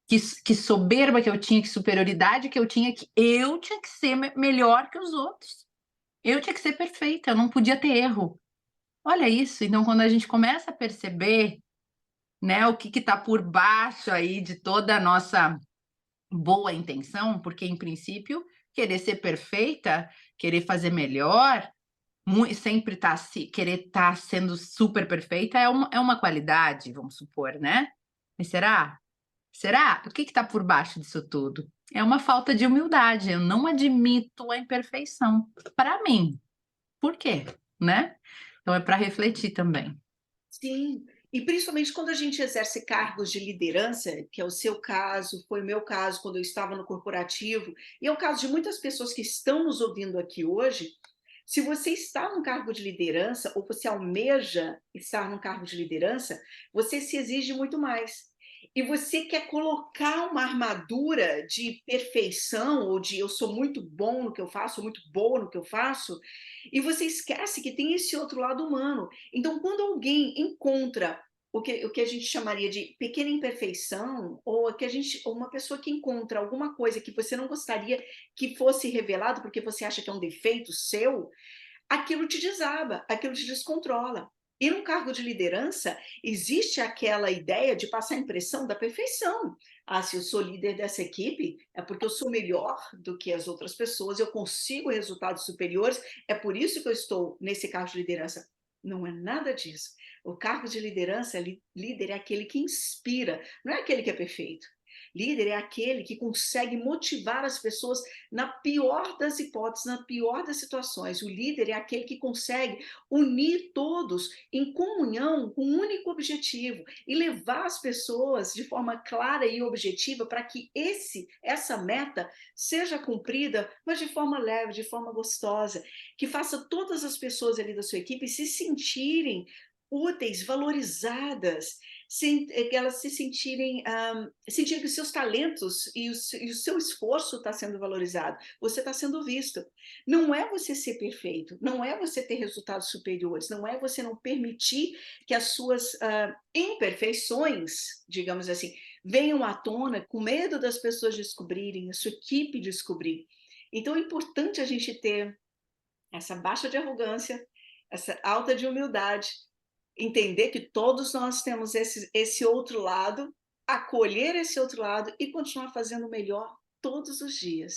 Que soberba que eu tinha, que superioridade que eu tinha que ser melhor que os outros. Eu tinha que ser perfeita, eu não podia ter erro". Olha isso, então quando a gente começa a perceber, né, o que está por baixo aí de toda a nossa boa intenção, porque em princípio, querer ser perfeita, querer fazer melhor, sempre querer estar sendo super perfeita é uma qualidade, vamos supor, né? Mas será? Será? O que está por baixo disso tudo? É uma falta de humildade. Eu não admito a imperfeição. Para mim. Por quê? Né? Então é para refletir também. Sim, e principalmente quando a gente exerce cargos de liderança, que é o seu caso, foi o meu caso quando eu estava no corporativo, e é o caso de muitas pessoas que estão nos ouvindo aqui hoje. Se você está num cargo de liderança ou você almeja estar num cargo de liderança, você se exige muito mais. E você quer colocar uma armadura de perfeição ou de eu sou muito bom no que eu faço, muito boa no que eu faço, e você esquece que tem esse outro lado humano. Então, quando alguém encontra o que a gente chamaria de pequena imperfeição, ou ou uma pessoa que encontra alguma coisa que você não gostaria que fosse revelado, porque você acha que é um defeito seu, aquilo te desaba, aquilo te descontrola. E num cargo de liderança, existe aquela ideia de passar a impressão da perfeição. Ah, se eu sou líder dessa equipe, é porque eu sou melhor do que as outras pessoas, eu consigo resultados superiores, é por isso que eu estou nesse cargo de liderança. Não é nada disso. O cargo de liderança, líder é aquele que inspira, não é aquele que é perfeito. Líder é aquele que consegue motivar as pessoas na pior das hipóteses, na pior das situações. O líder é aquele que consegue unir todos em comunhão com um único objetivo e levar as pessoas de forma clara e objetiva para que essa meta seja cumprida, mas de forma leve, de forma gostosa, que faça todas as pessoas ali da sua equipe se sentirem úteis, valorizadas, que elas se sentirem, sentirem que os seus talentos e o seu esforço está sendo valorizado, você está sendo visto. Não é você ser perfeito, não é você ter resultados superiores, não é você não permitir que as suas imperfeições, digamos assim, venham à tona com medo das pessoas descobrirem, a sua equipe descobrir. Então é importante a gente ter essa baixa de arrogância, essa alta de humildade, entender que todos nós temos esse outro lado, acolher esse outro lado e continuar fazendo o melhor todos os dias.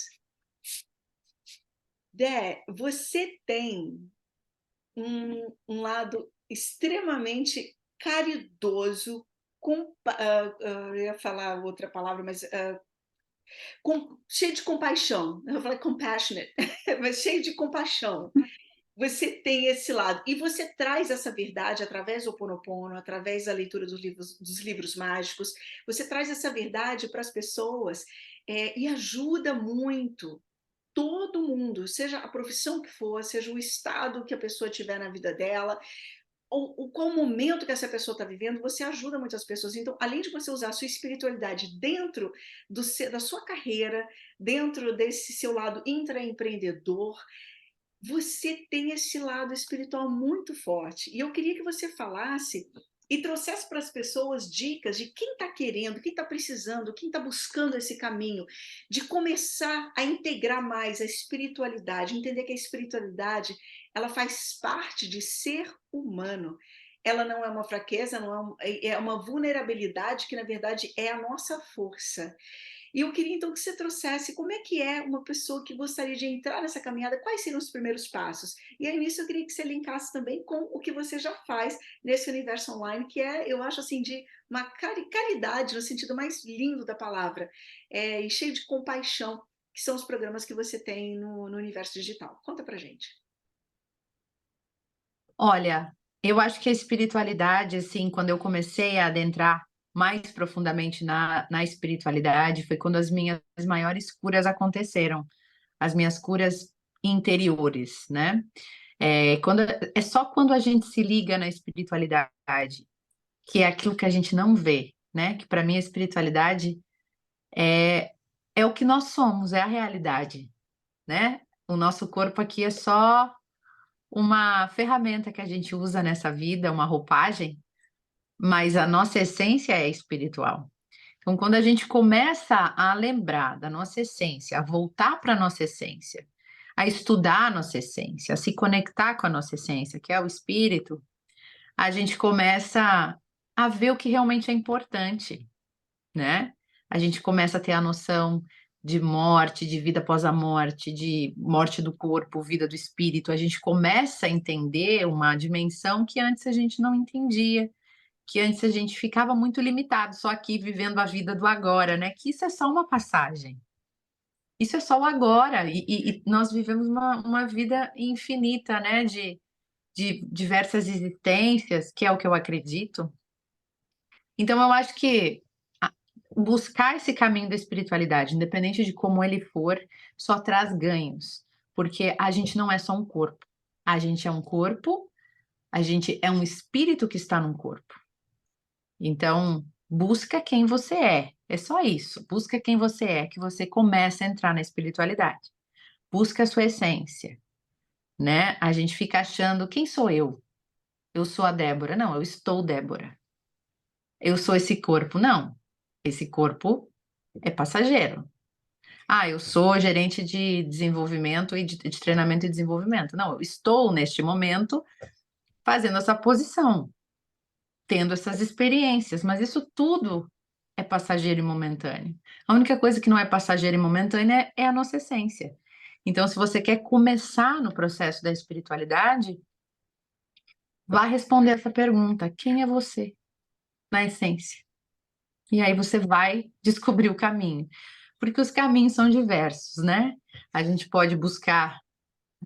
Dé, você tem um lado extremamente caridoso, eu ia falar outra palavra, mas cheio de compaixão. Eu falei compassionate, mas cheio de compaixão. Você tem esse lado. E você traz essa verdade através do Ho Oponopono, através da leitura dos livros mágicos. Você traz essa verdade para as pessoas e ajuda muito todo mundo, seja a profissão que for, seja o estado que a pessoa tiver na vida dela, ou qual momento que essa pessoa está vivendo, você ajuda muitas pessoas. Então, além de você usar a sua espiritualidade dentro da sua carreira, dentro desse seu lado intraempreendedor, você tem esse lado espiritual muito forte. E eu queria que você falasse e trouxesse para as pessoas dicas de quem está querendo, quem está precisando, quem está buscando esse caminho, de começar a integrar mais a espiritualidade, entender que a espiritualidade ela faz parte de ser humano. Ela não é uma fraqueza, não é uma vulnerabilidade que, na verdade, é a nossa força. E eu queria então que você trouxesse como é que é uma pessoa que gostaria de entrar nessa caminhada, quais seriam os primeiros passos? E aí nisso eu queria que você linkasse também com o que você já faz nesse universo online, que é, eu acho assim, de uma caridade no sentido mais lindo da palavra, e cheio de compaixão, que são os programas que você tem no universo digital. Conta pra gente. Olha, eu acho que a espiritualidade, assim, quando eu comecei a adentrar mais profundamente na espiritualidade, foi quando as minhas maiores curas aconteceram, as minhas curas interiores, né? É só quando a gente se liga na espiritualidade, que é aquilo que a gente não vê, né? Que para mim a espiritualidade é, é o que nós somos, é a realidade, né? O nosso corpo aqui é só uma ferramenta que a gente usa nessa vida, uma roupagem, mas a nossa essência é espiritual. Então, quando a gente começa a lembrar da nossa essência, a voltar para a nossa essência, a estudar a nossa essência, a se conectar com a nossa essência, que é o espírito, a gente começa a ver o que realmente é importante, né? A gente começa a ter a noção de morte, de vida após a morte, de morte do corpo, vida do espírito. A gente começa a entender uma dimensão que antes a gente não entendia, que antes a gente ficava muito limitado, só aqui vivendo a vida do agora, né? Que isso é só uma passagem. Isso é só o agora, e nós vivemos uma vida infinita, né? De diversas existências, que é o que eu acredito. Então, eu acho que buscar esse caminho da espiritualidade, independente de como ele for, só traz ganhos, porque a gente não é só um corpo. A gente é um corpo, a gente é um espírito que está num corpo. Então, busca quem você é. É só isso. Busca quem você é, que você começa a entrar na espiritualidade. Busca a sua essência, né? A gente fica achando, quem sou eu? Eu sou a Débora. Não, eu estou Débora. eu sou esse corpo. Não, esse corpo é passageiro. Ah, eu sou gerente de desenvolvimento e de treinamento e desenvolvimento. Não, eu estou neste momento fazendo essa posição, tendo essas experiências, mas isso tudo é passageiro e momentâneo. A única coisa que não é passageira e momentânea é a nossa essência. Então, se você quer começar no processo da espiritualidade, vá responder essa pergunta: quem é você na essência? E aí você vai descobrir o caminho, porque os caminhos são diversos, né? A gente pode buscar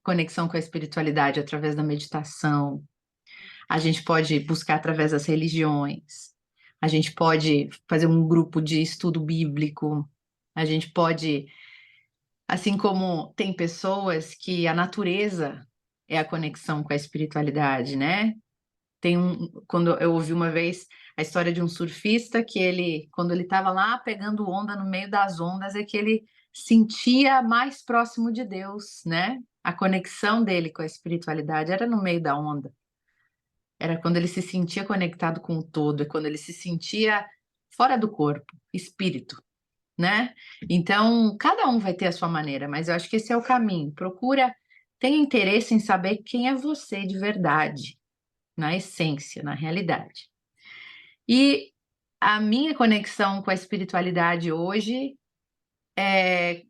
conexão com a espiritualidade através da meditação, a gente pode buscar através das religiões, a gente pode fazer um grupo de estudo bíblico, a gente pode, assim como tem pessoas que a natureza é a conexão com a espiritualidade, né? Quando eu ouvi uma vez a história de um surfista que ele, quando ele estava lá pegando onda no meio das ondas, é que ele sentia mais próximo de Deus, né? A conexão dele com a espiritualidade era no meio da onda. Era quando ele se sentia conectado com o todo, é quando ele se sentia fora do corpo, espírito, né? Então, cada um vai ter a sua maneira, mas eu acho que esse é o caminho. Procura, tenha interesse em saber quem é você de verdade, na essência, na realidade. E a minha conexão com a espiritualidade hoje é,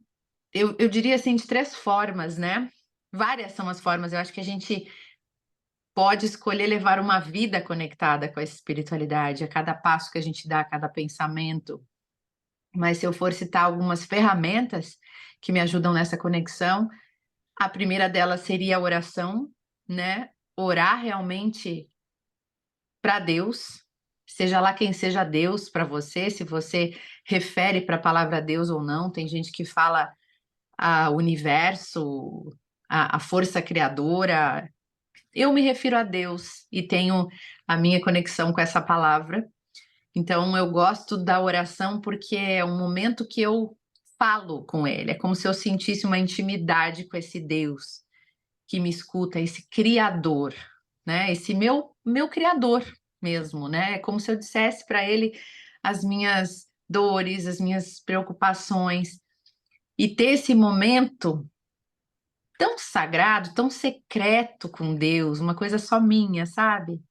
eu diria assim, de três formas, né? Várias são as formas. Eu acho que a gente pode escolher levar uma vida conectada com a espiritualidade, a cada passo que a gente dá, a cada pensamento. Mas se eu for citar algumas ferramentas que me ajudam nessa conexão, a primeira delas seria a oração, né? Orar realmente para Deus, seja lá quem seja Deus para você, se você refere para a palavra Deus ou não. Tem gente que fala a universo, a força criadora. Eu me refiro a Deus e tenho a minha conexão com essa palavra. Então, eu gosto da oração porque é um momento que eu falo com ele. É como se eu sentisse uma intimidade com esse Deus que me escuta, esse Criador, né? Esse meu Criador mesmo, né? É como se eu dissesse para ele as minhas dores, as minhas preocupações. E ter esse momento tão sagrado, tão secreto com Deus, uma coisa só minha, sabe?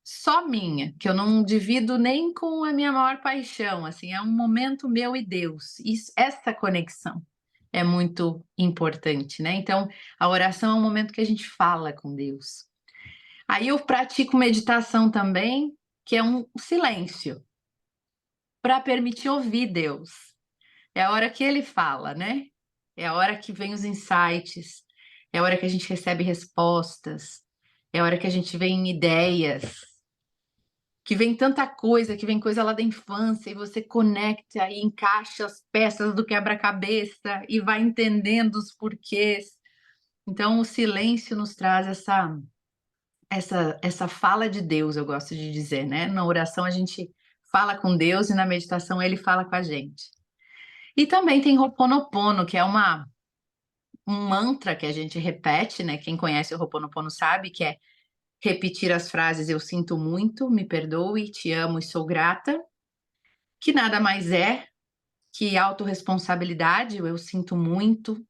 Só minha, que eu não divido nem com a minha maior paixão, assim, é um momento meu e Deus. Isso, essa conexão é muito importante, né? Então, a oração é um momento que a gente fala com Deus. Aí eu pratico meditação também, que é um silêncio, para permitir ouvir Deus. É a hora que ele fala, né? É a hora que vem os insights, é a hora que a gente recebe respostas, é a hora que a gente vem ideias, que vem tanta coisa, que vem coisa lá da infância, e você conecta e encaixa as peças do quebra-cabeça e vai entendendo os porquês. Então, o silêncio nos traz essa fala de Deus, eu gosto de dizer, né? Na oração a gente fala com Deus e na meditação ele fala com a gente. E também tem Ho'oponopono, que é um mantra que a gente repete, né? Quem conhece o Ho'oponopono sabe que é repetir as frases eu sinto muito, me perdoe, te amo e sou grata, que nada mais é que autorresponsabilidade, eu sinto muito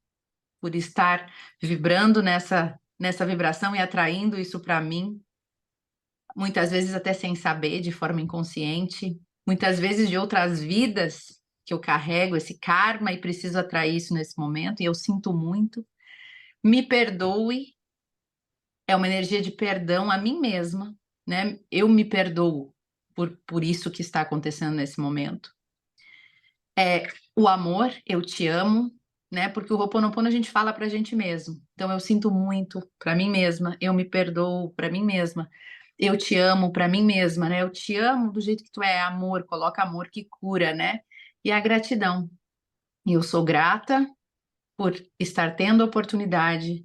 por estar vibrando nessa vibração e atraindo isso para mim, muitas vezes até sem saber, de forma inconsciente, muitas vezes de outras vidas que eu carrego esse karma e preciso atrair isso nesse momento, e eu sinto muito. Me perdoe é uma energia de perdão a mim mesma, né? Eu me perdoo por isso que está acontecendo nesse momento. É o amor, eu te amo, né? Porque o Ho'oponopono a gente fala pra gente mesmo. Então eu sinto muito para mim mesma, eu me perdoo para mim mesma. Eu te amo para mim mesma, né? Eu te amo do jeito que tu é, amor, coloca amor que cura, né? E a gratidão. E eu sou grata por estar tendo a oportunidade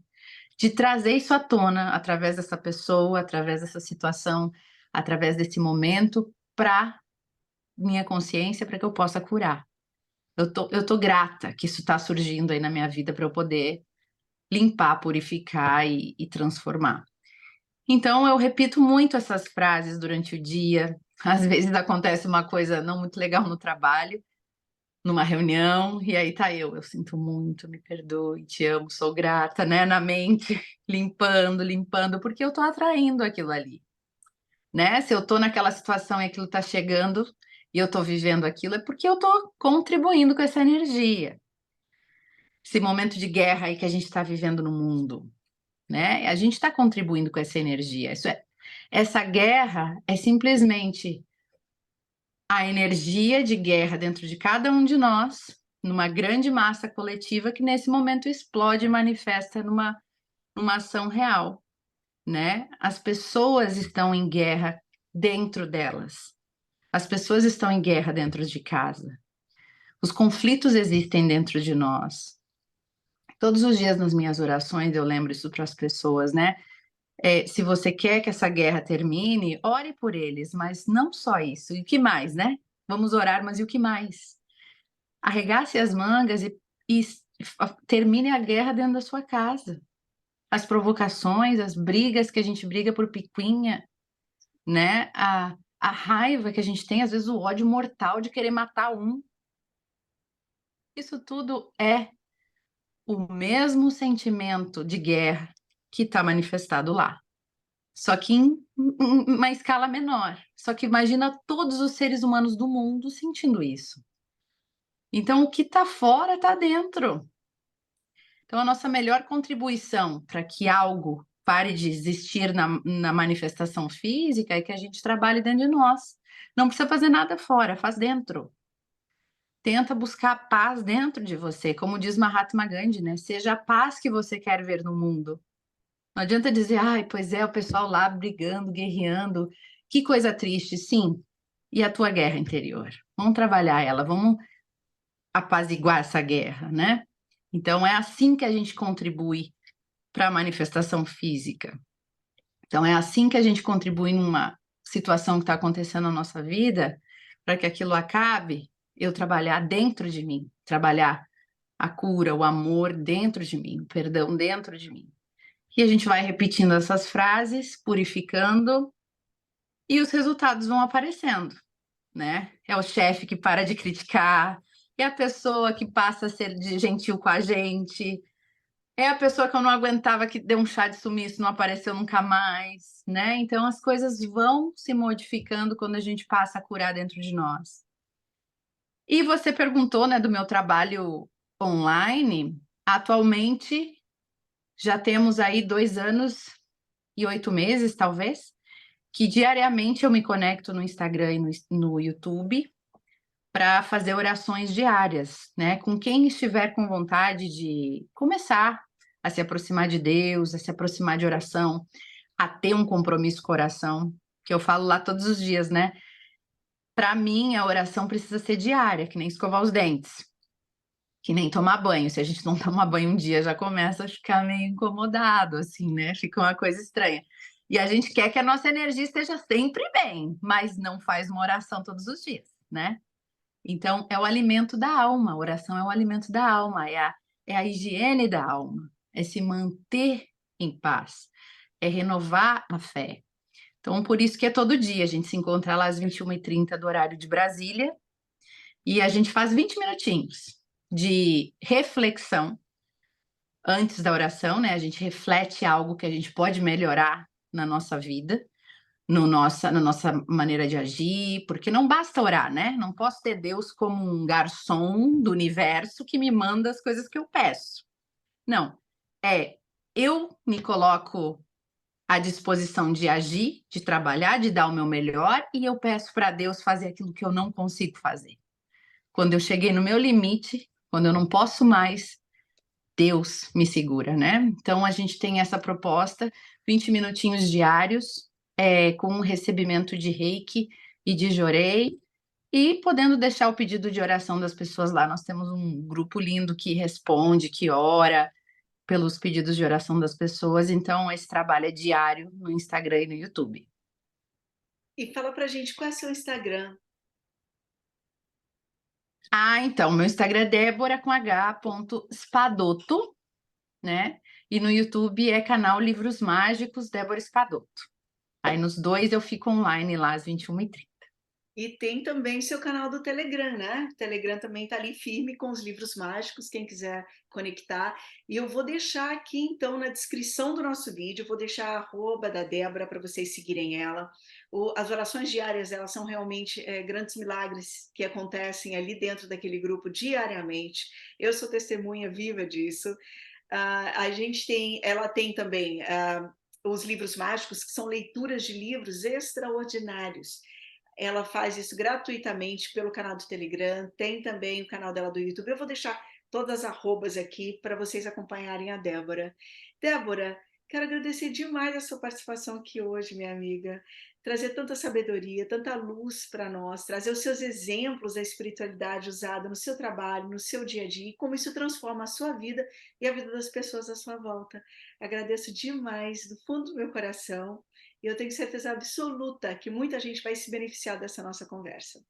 de trazer isso à tona através dessa pessoa, através dessa situação, através desse momento, para minha consciência, para que eu possa curar. Eu tô grata que isso está surgindo aí na minha vida para eu poder limpar, purificar e transformar. Então, eu repito muito essas frases durante o dia. Às vezes acontece uma coisa não muito legal no trabalho, numa reunião, e aí tá eu sinto muito, me perdoe, te amo, sou grata, né, na mente, limpando, limpando, porque eu tô atraindo aquilo ali, né? Se eu tô naquela situação e aquilo tá chegando e eu tô vivendo aquilo, é porque eu tô contribuindo com essa energia. Esse momento de guerra aí que a gente está vivendo no mundo, né? A gente está contribuindo com essa energia. Essa guerra é simplesmente a energia de guerra dentro de cada um de nós, numa grande massa coletiva que nesse momento explode e manifesta numa ação real, né? As pessoas estão em guerra dentro delas. As pessoas estão em guerra dentro de casa. Os conflitos existem dentro de nós. Todos os dias nas minhas orações eu lembro isso para as pessoas, né? Se você quer que essa guerra termine, ore por eles, mas não só isso. E o que mais, né? Vamos orar, mas e o que mais? Arregace as mangas e termine a guerra dentro da sua casa. As provocações, as brigas que a gente briga por picuinha, né? A raiva que a gente tem, às vezes o ódio mortal de querer matar um. Isso tudo é o mesmo sentimento de guerra que está manifestado lá. Só que em uma escala menor. Só que imagina todos os seres humanos do mundo sentindo isso. Então, o que está fora está dentro. Então, a nossa melhor contribuição para que algo pare de existir na manifestação física é que a gente trabalhe dentro de nós. Não precisa fazer nada fora, faz dentro. Tenta buscar a paz dentro de você, como diz Mahatma Gandhi, né? Seja a paz que você quer ver no mundo. Não adianta dizer, ai, pois é, o pessoal lá brigando, guerreando. Que coisa triste, sim. E a tua guerra interior? Vamos trabalhar ela, vamos apaziguar essa guerra, né? Então, é assim que a gente contribui para a manifestação física. Então, é assim que a gente contribui numa situação que está acontecendo na nossa vida, para que aquilo acabe, eu trabalhar dentro de mim, trabalhar a cura, o amor dentro de mim, o perdão dentro de mim. E a gente vai repetindo essas frases, purificando, e os resultados vão aparecendo, né? É o chefe que para de criticar, é a pessoa que passa a ser gentil com a gente, é a pessoa que eu não aguentava que deu um chá de sumiço, não apareceu nunca mais, né? Então as coisas vão se modificando quando a gente passa a curar dentro de nós. E você perguntou, né, do meu trabalho online. Atualmente já temos aí 2 anos e 8 meses, talvez, que diariamente eu me conecto no Instagram e no YouTube para fazer orações diárias, né? Com quem estiver com vontade de começar a se aproximar de Deus, a se aproximar de oração, a ter um compromisso com a oração, que eu falo lá todos os dias, né? Para mim, a oração precisa ser diária, que nem escovar os dentes, que nem tomar banho. Se a gente não tomar banho um dia, já começa a ficar meio incomodado, assim, né? Fica uma coisa estranha. E a gente quer que a nossa energia esteja sempre bem, mas não faz uma oração todos os dias, né? Então, é o alimento da alma. A oração é o alimento da alma, é a higiene da alma, é se manter em paz, é renovar a fé. Então, por isso que é todo dia. A gente se encontra lá às 21h30 do horário de Brasília e a gente faz 20 minutinhos de reflexão antes da oração, né? A gente reflete algo que a gente pode melhorar na nossa vida, no na nossa maneira de agir, porque não basta orar, né? Não posso ter Deus como um garçom do universo que me manda as coisas que eu peço. Não, eu me coloco à disposição de agir, de trabalhar, de dar o meu melhor, e eu peço para Deus fazer aquilo que eu não consigo fazer. Quando eu cheguei no meu limite, quando eu não posso mais, Deus me segura, né? Então a gente tem essa proposta, 20 minutinhos diários, com um recebimento de reiki e de jorei, e podendo deixar o pedido de oração das pessoas lá. Nós temos um grupo lindo que responde, que ora pelos pedidos de oração das pessoas. Então, esse trabalho é diário no Instagram e no YouTube. E fala pra gente qual é o seu Instagram. Ah, então, meu Instagram é Débora com H. Spadoto, né? E no YouTube é canal Livros Mágicos Débora Spadoto. Aí nos dois eu fico online lá às 21h30. E tem também seu canal do Telegram, né? O Telegram também está ali firme com os livros mágicos, quem quiser conectar. E eu vou deixar aqui, então, na descrição do nosso vídeo, vou deixar a arroba da Débora para vocês seguirem ela. As orações diárias, elas são realmente grandes milagres que acontecem ali dentro daquele grupo diariamente. Eu sou testemunha viva disso. A gente tem, ela tem também os livros mágicos, que são leituras de livros extraordinários. Ela faz isso gratuitamente pelo canal do Telegram, tem também o canal dela do YouTube. Eu vou deixar todas as arrobas aqui para vocês acompanharem a Débora. Débora, quero agradecer demais a sua participação aqui hoje, minha amiga. Trazer tanta sabedoria, tanta luz para nós, trazer os seus exemplos da espiritualidade usada no seu trabalho, no seu dia a dia, e como isso transforma a sua vida e a vida das pessoas à sua volta. Agradeço demais, do fundo do meu coração, e eu tenho certeza absoluta que muita gente vai se beneficiar dessa nossa conversa.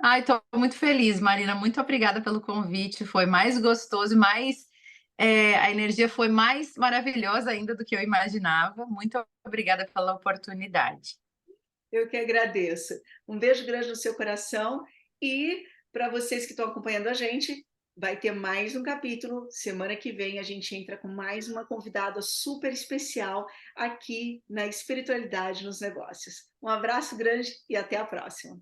Ai, estou muito feliz, Marina. Muito obrigada pelo convite. Foi mais gostoso e mais. A energia foi mais maravilhosa ainda do que eu imaginava. Muito obrigada pela oportunidade. Eu que agradeço. Um beijo grande no seu coração e para vocês que estão acompanhando a gente, vai ter mais um capítulo. Semana que vem a gente entra com mais uma convidada super especial aqui na Espiritualidade nos Negócios. Um abraço grande e até a próxima.